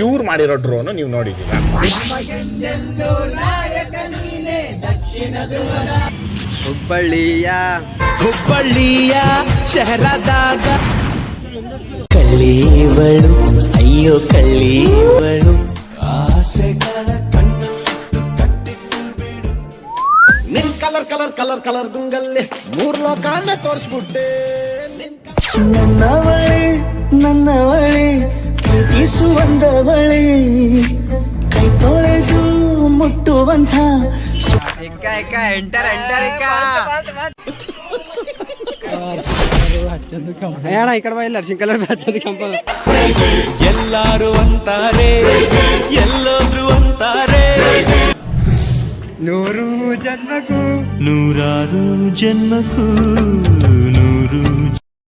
ಇವ್ರು ಮಾಡಿರೋ ಡ್ರೋನ್ ನೀವು ನೋಡಿದ್ದೀರಾ? ಹುಬ್ಬಳ್ಳಿಯ ಶಹರದಾಗ ಕಳ್ಳೀವಳು, ಅಯ್ಯೋ ಕಳ್ಳೀವಳು, ಆಸೆಗಳ ಕಣ್ಣು ಕಟ್ಟಿಟ್ಟು ಬಿಡು. ನಿನ್ ಕಲರ್ ಕಲರ್ ಕಲರ್ ಕಲರ್ ಗುಂಗಲ್ಲಿ 3 ಲೋಕಾನ ತೋರಿಸ್ಬಿಟ್ಟೆ. ನನ್ನವಳೆ ಪ್ರೀತಿಸುವಂದವಳೆ, ಕೈ ತೊಳೆದು ಮುಟ್ಟುವಂಥ ಅಣ್ಣ ಈ ಕಡೆ ಇಲ್ಲ ಸಿಂಗ್ ಕಲರ್ ಹಚ್ಚೋದು ಕೆಂಪ. ಎಲ್ಲಾರು ಅಂತಾರೆ, ಎಲ್ಲೋದ್ರು ಅಂತಾರೆ, 100 ಜನ್ಮಕ್ಕೂ 100 ಜನ್ಮಕ್ಕೂ 100